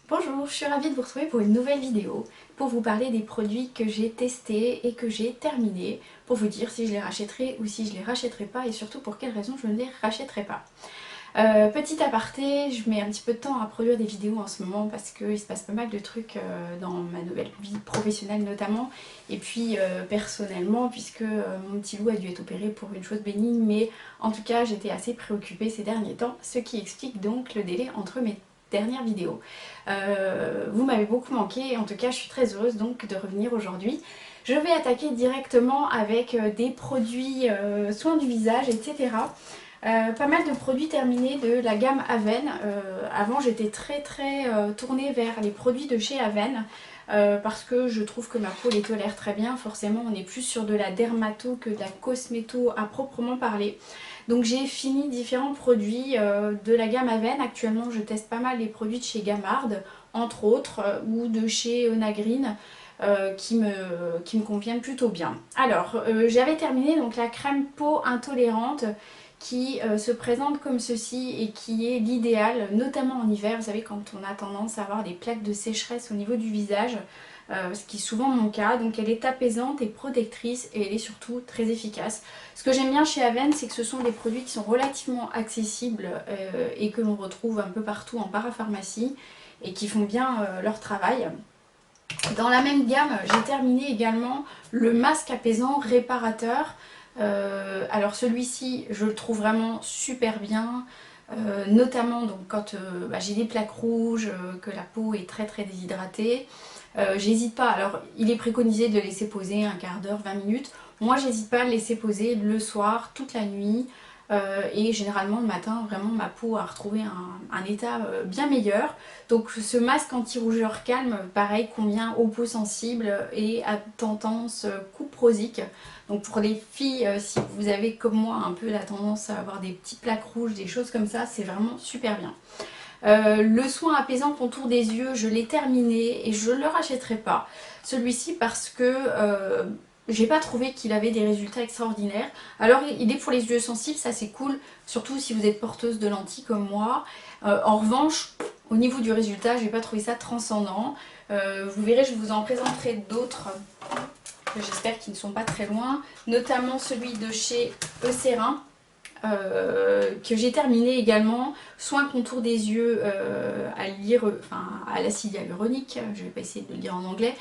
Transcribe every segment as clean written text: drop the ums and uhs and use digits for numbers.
Bonjour, je suis ravie de vous retrouver pour une nouvelle vidéo, pour vous parler des produits que j'ai testés et que j'ai terminés, pour vous dire si je les rachèterai ou si je les rachèterai pas et surtout pour quelles raisons je ne les rachèterai pas. Petit aparté, je mets un petit peu de temps à produire des vidéos en ce moment parce qu'il se passe pas mal de trucs dans ma nouvelle vie professionnelle notamment et puis personnellement puisque mon petit loup a dû être opéré pour une chose bénigne, mais en tout cas j'étais assez préoccupée ces derniers temps, ce qui explique donc le délai entre mes dernières vidéos. Vous m'avez beaucoup manqué et en tout cas je suis très heureuse donc de revenir aujourd'hui. Je vais attaquer directement avec des produits soins du visage, etc. Pas mal de produits terminés de la gamme Aven. Avant j'étais très tournée vers les produits de chez Aven parce que je trouve que ma peau les tolère très bien. Forcément on est plus sur de la dermato que de la cosméto à proprement parler. Donc j'ai fini différents produits de la gamme Aven. Actuellement je teste pas mal les produits de chez Gamard entre autres ou de chez Onagreen. Qui me conviennent plutôt bien. Alors, j'avais terminé donc la crème peau intolérante qui se présente comme ceci et qui est l'idéal, notamment en hiver. Vous savez, quand on a tendance à avoir des plaques de sécheresse au niveau du visage, ce qui est souvent mon cas. Donc elle est apaisante et protectrice et elle est surtout très efficace. Ce que j'aime bien chez Aven, c'est que ce sont des produits qui sont relativement accessibles et que l'on retrouve un peu partout en parapharmacie et qui font bien leur travail. Dans la même gamme, j'ai terminé également le masque apaisant réparateur. Alors celui-ci, je le trouve vraiment super bien, notamment donc, quand j'ai des plaques rouges, que la peau est très déshydratée. J'hésite pas, alors il est préconisé de le laisser poser un quart d'heure, 20 minutes. Moi j'hésite pas à le laisser poser le soir, toute la nuit. Et généralement le matin, vraiment ma peau a retrouvé un état bien meilleur. Donc ce masque anti-rougeur calme, pareil, convient aux peaux sensibles et à tendance coupe rosique. Donc pour les filles, si vous avez comme moi un peu la tendance à avoir des petites plaques rouges, des choses comme ça, c'est vraiment super bien. Le soin apaisant contour des yeux, je l'ai terminé et je ne le rachèterai pas. Celui-ci parce que j'ai pas trouvé qu'il avait des résultats extraordinaires. Alors il est pour les yeux sensibles, ça c'est cool, surtout si vous êtes porteuse de lentilles comme moi. En revanche, au niveau du résultat, j'ai pas trouvé ça transcendant. Vous verrez, je vous en présenterai d'autres que j'espère qu'ils ne sont pas très loin, notamment celui de chez Eucerin. Que j'ai terminé également, soin contour des yeux à l'acide hyaluronique, je vais pas essayer de le dire en anglais,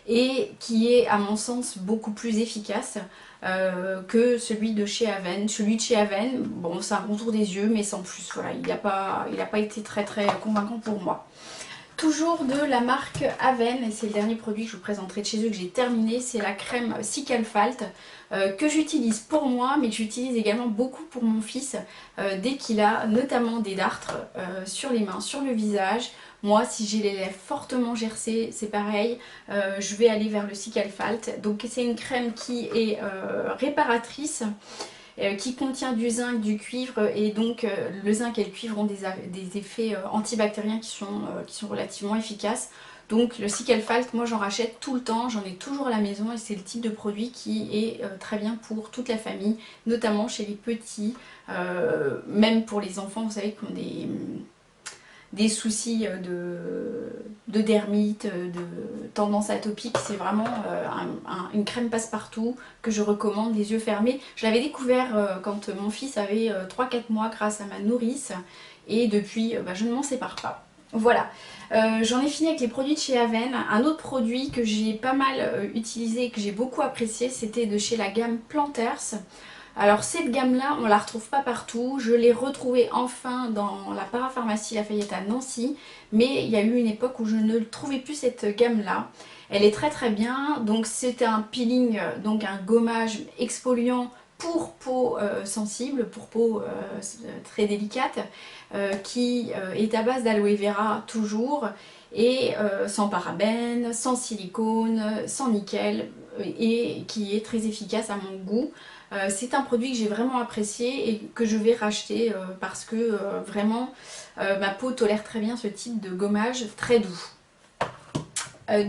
et qui est à mon sens beaucoup plus efficace que celui de chez Aven. Celui de chez Aven, bon c'est un contour des yeux mais sans plus, voilà, il n'a pas été très convaincant pour moi. Toujours de la marque Aven, et c'est le dernier produit que je vous présenterai de chez eux que j'ai terminé, c'est la crème Cicalfalt que j'utilise pour moi, mais que j'utilise également beaucoup pour mon fils dès qu'il a notamment des dartres sur les mains, sur le visage. Moi, si j'ai les lèvres fortement gercées, c'est pareil, je vais aller vers le Cicalfalt. Donc c'est une crème qui est réparatrice, qui contient du zinc, du cuivre, et donc le zinc et le cuivre ont des effets antibactériens qui sont relativement efficaces. Donc le Cicalfalt, moi j'en rachète tout le temps, j'en ai toujours à la maison et c'est le type de produit qui est très bien pour toute la famille, notamment chez les petits, même pour les enfants, vous savez, qui ont des soucis de dermite, de tendance atopique. C'est vraiment une crème passe-partout que je recommande les yeux fermés. Je l'avais découvert quand mon fils avait 3-4 mois grâce à ma nourrice et depuis je ne m'en sépare pas. Voilà, j'en ai fini avec les produits de chez Aven. Un autre produit que j'ai pas mal utilisé et que j'ai beaucoup apprécié, c'était de chez la gamme Planters. Alors cette gamme-là, on la retrouve pas partout. Je l'ai retrouvée enfin dans la parapharmacie Lafayette à Nancy, mais il y a eu une époque où je ne trouvais plus cette gamme-là. Elle est très bien. Donc c'est un peeling, donc un gommage exfoliant pour peau sensible, pour peau très délicate, qui est à base d'aloe vera toujours, et sans parabènes, sans silicone, sans nickel, et qui est très efficace à mon goût. C'est un produit que j'ai vraiment apprécié et que je vais racheter parce que vraiment ma peau tolère très bien ce type de gommage très doux.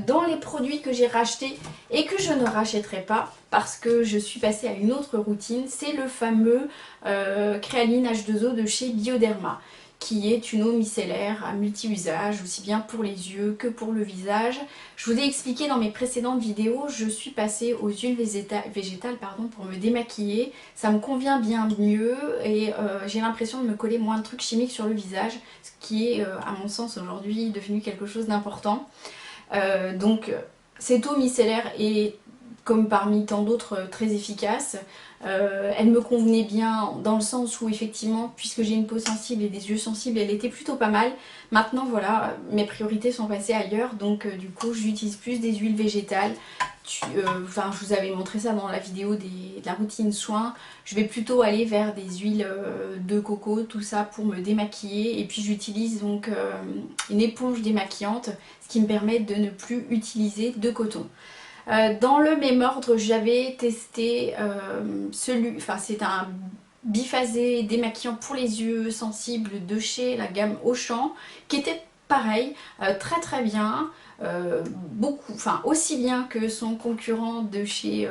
Dans les produits que j'ai rachetés et que je ne rachèterai pas parce que je suis passée à une autre routine, c'est le fameux Créaline H2O de chez Bioderma, qui est une eau micellaire à multi-usage, aussi bien pour les yeux que pour le visage. Je vous ai expliqué dans mes précédentes vidéos, je suis passée aux huiles végétales pour me démaquiller. Ça me convient bien mieux et j'ai l'impression de me coller moins de trucs chimiques sur le visage, ce qui est à mon sens aujourd'hui devenu quelque chose d'important. Donc cette eau micellaire est, comme parmi tant d'autres, très efficace. Elle me convenait bien dans le sens où effectivement, puisque j'ai une peau sensible et des yeux sensibles, elle était plutôt pas mal. Maintenant voilà, mes priorités sont passées ailleurs, donc du coup j'utilise plus des huiles végétales. Enfin, je vous avais montré ça dans la vidéo de la routine soins. Je vais plutôt aller vers des huiles de coco, tout ça pour me démaquiller. Et puis j'utilise donc une éponge démaquillante, ce qui me permet de ne plus utiliser de coton. Dans le même ordre, j'avais testé c'est un biphasé démaquillant pour les yeux sensibles de chez la gamme Auchan, qui était pareil, très très bien, aussi bien que son concurrent de chez,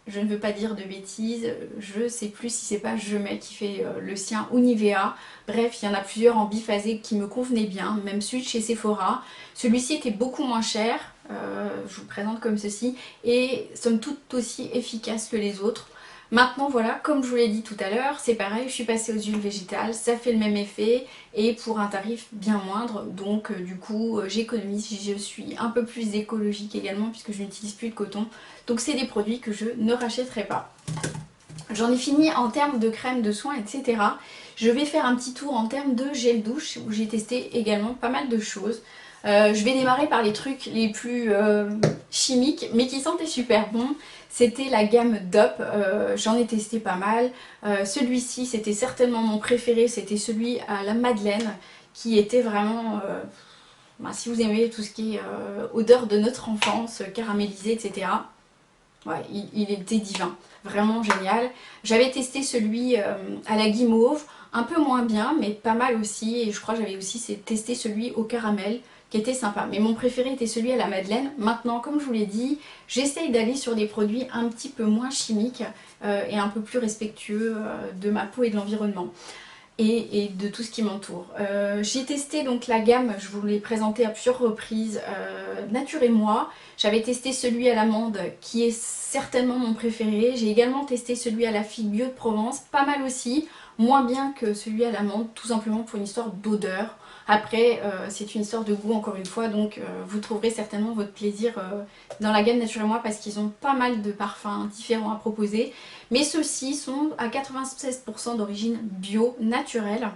je ne veux pas dire de bêtises, je sais plus si c'est pas Jemai qui fait le sien ou Nivea. Bref, il y en a plusieurs en biphasé qui me convenaient bien, même celui de chez Sephora. Celui-ci était beaucoup moins cher, je vous le présente comme ceci, et somme toute aussi efficace que les autres. Maintenant voilà, comme je vous l'ai dit tout à l'heure, c'est pareil, je suis passée aux huiles végétales, ça fait le même effet et pour un tarif bien moindre, donc du coup j'économise, je suis un peu plus écologique également puisque je n'utilise plus de coton, donc c'est des produits que je ne rachèterai pas. J'en ai fini en termes de crème de soins, etc. Je vais faire un petit tour en termes de gel douche où j'ai testé également pas mal de choses. Je vais démarrer par les trucs les plus chimiques mais qui sentaient super bon. C'était la gamme DOP, j'en ai testé pas mal. Celui-ci c'était certainement mon préféré, c'était celui à la madeleine qui était vraiment... si vous aimez tout ce qui est odeur de notre enfance, caramélisée, etc. Ouais, il était divin, vraiment génial. J'avais testé celui à la guimauve, un peu moins bien, mais pas mal aussi. Et je crois que j'avais aussi testé celui au caramel, qui était sympa. Mais mon préféré était celui à la madeleine. Maintenant, comme je vous l'ai dit, j'essaye d'aller sur des produits un petit peu moins chimiques et un peu plus respectueux de ma peau et de l'environnement. Et de tout ce qui m'entoure. J'ai testé donc la gamme, je vous l'ai présenté à plusieurs reprises, Nature et moi. J'avais testé celui à l'amande qui est certainement mon préféré. J'ai également testé celui à la figue bio de Provence, pas mal aussi, moins bien que celui à l'amande, tout simplement pour une histoire d'odeur. Après, c'est une histoire de goût encore une fois, donc vous trouverez certainement votre plaisir dans la gamme Nature et moi parce qu'ils ont pas mal de parfums différents à proposer. Mais ceux-ci sont à 96% d'origine bio, naturelle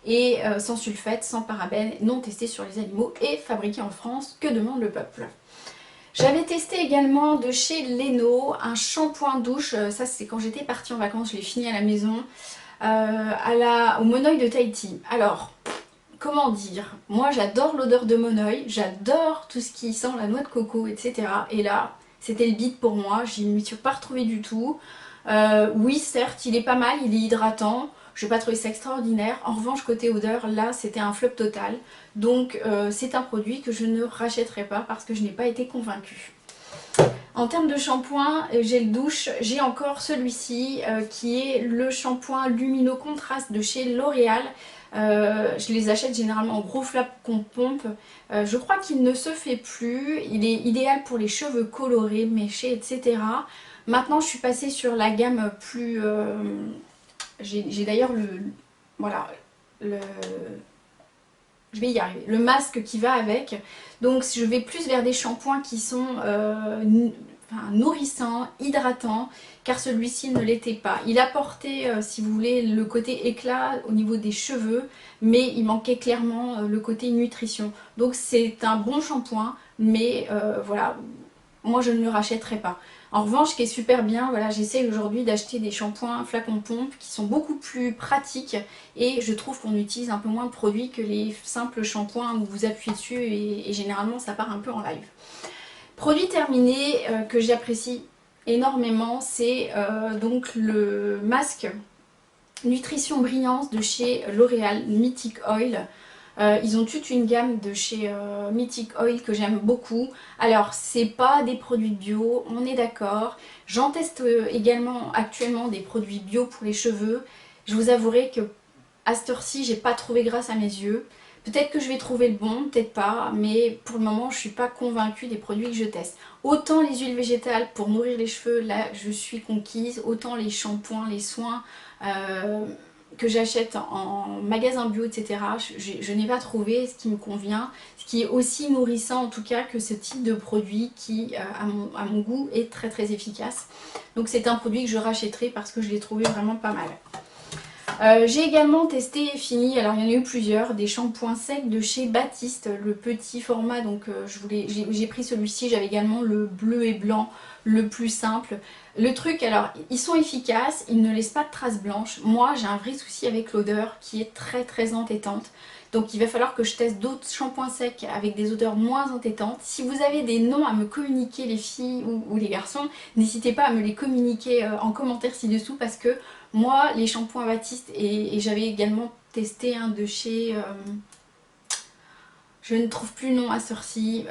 et sans sulfate, sans parabènes, non testés sur les animaux et fabriqués en France. Que demande le peuple? J'avais testé également de chez Leno un shampoing douche, ça c'est quand j'étais partie en vacances, je l'ai fini à la maison, au monoeil de Tahiti. Alors, comment dire, moi j'adore l'odeur de monoeil, j'adore tout ce qui sent la noix de coco, etc. Et là, c'était le bide pour moi, je ne m'y suis pas retrouvée du tout. Oui, certes, il est pas mal, il est hydratant, je n'ai pas trouvé ça extraordinaire. En revanche, côté odeur, là, c'était un flop total. Donc, c'est un produit que je ne rachèterai pas parce que je n'ai pas été convaincue. En termes de shampoing, gel douche, j'ai encore celui-ci qui est le shampoing Lumino Contrast de chez L'Oréal. Je les achète généralement en gros flap qu'on pompe. Je crois qu'il ne se fait plus. Il est idéal pour les cheveux colorés, méchés, etc. Maintenant, je suis passée sur la gamme plus... j'ai d'ailleurs voilà, je vais y arriver. Le masque qui va avec. Donc, je vais plus vers des shampoings qui sont nourrissants, hydratants, car celui-ci ne l'était pas. Il apportait, si vous voulez, le côté éclat au niveau des cheveux, mais il manquait clairement le côté nutrition. Donc, c'est un bon shampoing, mais voilà, moi je ne le rachèterai pas. En revanche, ce qui est super bien, voilà, j'essaie aujourd'hui d'acheter des shampoings flacon pompe qui sont beaucoup plus pratiques et je trouve qu'on utilise un peu moins de produits que les simples shampoings où vous appuyez dessus et généralement ça part un peu en live. Produit terminé que j'apprécie énormément, c'est donc le masque Nutrition Brillance de chez L'Oréal Mythic Oil. Ils ont toute une gamme de chez Mythic Oil que j'aime beaucoup. Alors c'est pas des produits bio, on est d'accord. J'en teste également actuellement des produits bio pour les cheveux. Je vous avouerai que à cette heure-ci, j'ai pas trouvé grâce à mes yeux. Peut-être que je vais trouver le bon, peut-être pas, mais pour le moment je suis pas convaincue des produits que je teste. Autant les huiles végétales pour nourrir les cheveux, là je suis conquise, autant les shampoings, les soins que j'achète en magasin bio, etc. Je n'ai pas trouvé ce qui me convient, ce qui est aussi nourrissant en tout cas que ce type de produit qui à mon goût est très très efficace. Donc c'est un produit que je rachèterai parce que je l'ai trouvé vraiment pas mal. J'ai également testé et fini, alors il y en a eu plusieurs, des shampoings secs de chez Baptiste, le petit format, donc j'ai pris celui-ci, j'avais également le bleu et blanc, le plus simple. Le truc, alors ils sont efficaces, ils ne laissent pas de traces blanches. Moi j'ai un vrai souci avec l'odeur qui est très très entêtante. Donc il va falloir que je teste d'autres shampoings secs avec des odeurs moins entêtantes. Si vous avez des noms à me communiquer les filles ou les garçons, n'hésitez pas à me les communiquer en commentaire ci-dessous parce que moi les shampoings Baptiste et j'avais également testé un de chez... je ne trouve plus le nom à ce heure-ci,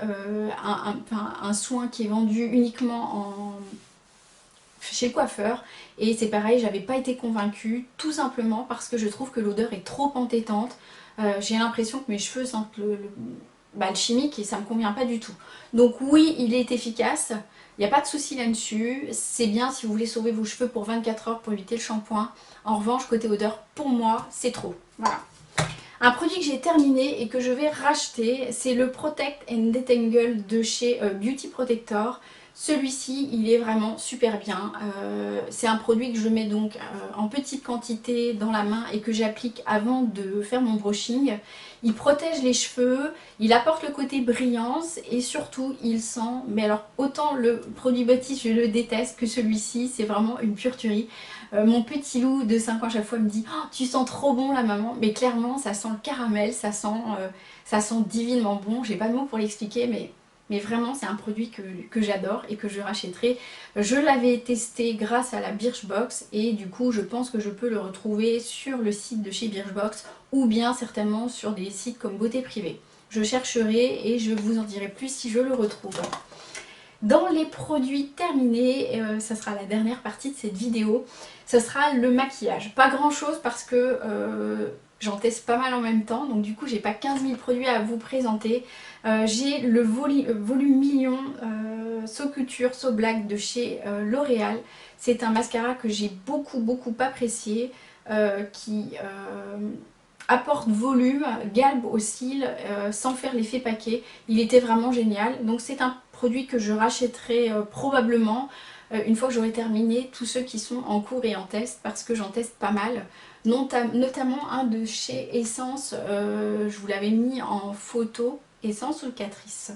un soin qui est vendu uniquement chez le coiffeur et c'est pareil, j'avais pas été convaincue tout simplement parce que je trouve que l'odeur est trop entêtante. J'ai l'impression que mes cheveux sentent le chimique et ça me convient pas du tout. Donc oui, il est efficace, il n'y a pas de souci là-dessus, c'est bien si vous voulez sauver vos cheveux pour 24 heures pour éviter le shampoing. En revanche, côté odeur, pour moi, c'est trop. Voilà. Un produit que j'ai terminé et que je vais racheter, c'est le Protect and Detangle de chez Beauty Protector. Celui-ci, il est vraiment super bien. C'est un produit que je mets donc en petite quantité dans la main et que j'applique avant de faire mon brushing. Il protège les cheveux, il apporte le côté brillance et surtout il sent, mais alors autant le produit Baptiste je le déteste que celui-ci, c'est vraiment une pure tuerie. Mon petit loup de 5 ans à chaque fois me dit oh, tu sens trop bon la maman, mais clairement ça sent le caramel, ça sent divinement bon, j'ai pas de mots pour l'expliquer mais vraiment c'est un produit que j'adore et que je rachèterai. Je l'avais testé grâce à la Birchbox et du coup je pense que je peux le retrouver sur le site de chez Birchbox ou bien certainement sur des sites comme Beauté Privée. Je chercherai et je vous en dirai plus si je le retrouve. Dans les produits terminés, ça sera la dernière partie de cette vidéo, ça sera le maquillage. Pas grand chose parce que j'en teste pas mal en même temps, donc du coup j'ai pas 15 000 produits à vous présenter. J'ai le volume million So Couture So Black de chez L'Oréal. C'est un mascara que j'ai beaucoup apprécié, qui apporte volume, galbe aux cils sans faire l'effet paquet. Il était vraiment génial, donc c'est un produit que je rachèterai probablement une fois que j'aurai terminé tous ceux qui sont en cours et en test parce que j'en teste pas mal, notamment un de chez Essence, je vous l'avais mis en photo, Essence ou Catrice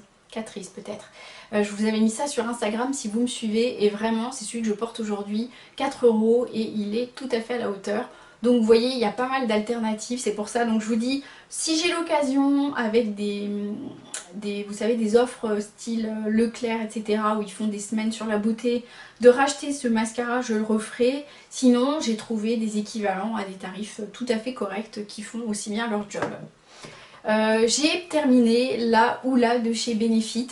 peut-être. Je vous avais mis ça sur Instagram si vous me suivez et vraiment c'est celui que je porte aujourd'hui, 4 € et il est tout à fait à la hauteur. Donc vous voyez, il y a pas mal d'alternatives, c'est pour ça. Donc je vous dis, si j'ai l'occasion avec vous savez, des offres style Leclerc, etc. où ils font des semaines sur la beauté, de racheter ce mascara, je le referai. Sinon, j'ai trouvé des équivalents à des tarifs tout à fait corrects qui font aussi bien leur job. J'ai terminé la Hoola de chez Benefit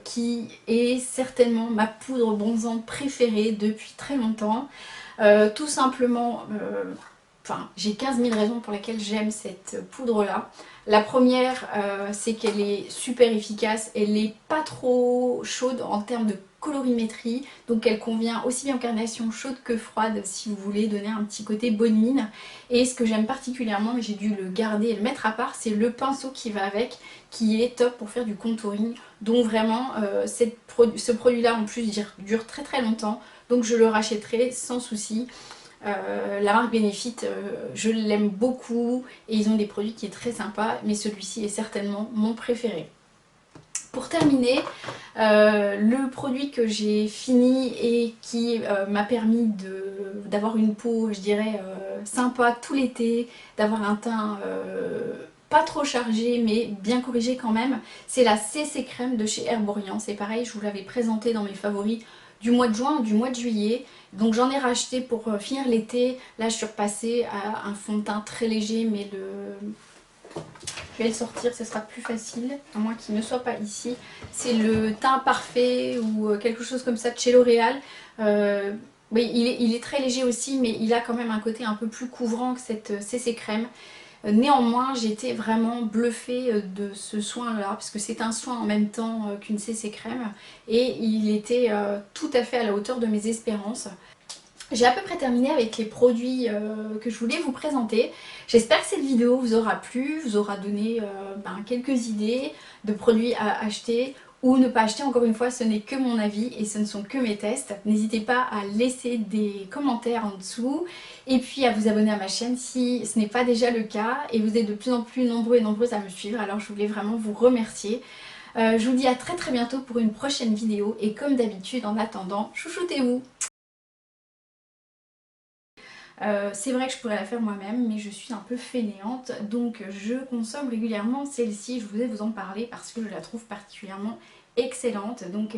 qui est certainement ma poudre bronzante préférée depuis très longtemps. Tout simplement, j'ai 15 000 raisons pour lesquelles j'aime cette poudre là. La première, c'est qu'elle est super efficace, elle n'est pas trop chaude en termes de colorimétrie, donc elle convient aussi bien aux carnations chaudes que froides si vous voulez donner un petit côté bonne mine. Et ce que j'aime particulièrement, mais j'ai dû le garder et le mettre à part, c'est le pinceau qui va avec, qui est top pour faire du contouring. Donc vraiment, ce produit là en plus dure très longtemps, donc je le rachèterai sans souci. La marque Benefit, je l'aime beaucoup et ils ont des produits qui sont très sympas, mais celui-ci est certainement mon préféré. Pour terminer, le produit que j'ai fini et qui m'a permis d'avoir une peau, je dirais, sympa tout l'été, d'avoir un teint pas trop chargé mais bien corrigé quand même, c'est la CC Crème de chez Herborian. C'est pareil, je vous l'avais présenté dans mes favoris du mois de juin, du mois de juillet. Donc j'en ai racheté pour finir l'été. Là je suis repassée à un fond de teint très léger, mais je vais le sortir, ce sera plus facile, à moins qu'il ne soit pas ici. C'est le teint parfait ou quelque chose comme ça de chez L'Oréal. Oui, il est très léger aussi, mais il a quand même un côté un peu plus couvrant que cette CC crème. Néanmoins, j'étais vraiment bluffée de ce soin-là, parce que c'est un soin en même temps qu'une CC crème, et il était tout à fait à la hauteur de mes espérances. J'ai à peu près terminé avec les produits que je voulais vous présenter. J'espère que cette vidéo vous aura plu, vous aura donné quelques idées de produits à acheter ou ne pas acheter. Encore une fois, ce n'est que mon avis et ce ne sont que mes tests. N'hésitez pas à laisser des commentaires en dessous et puis à vous abonner à ma chaîne si ce n'est pas déjà le cas. Et vous êtes de plus en plus nombreux et nombreuses à me suivre, alors je voulais vraiment vous remercier. Je vous dis à très bientôt pour une prochaine vidéo et comme d'habitude, en attendant, chouchoutez-vous! C'est vrai que je pourrais la faire moi-même, mais je suis un peu fainéante, donc je consomme régulièrement celle-ci. Je voulais vous en parler parce que je la trouve particulièrement excellente. Donc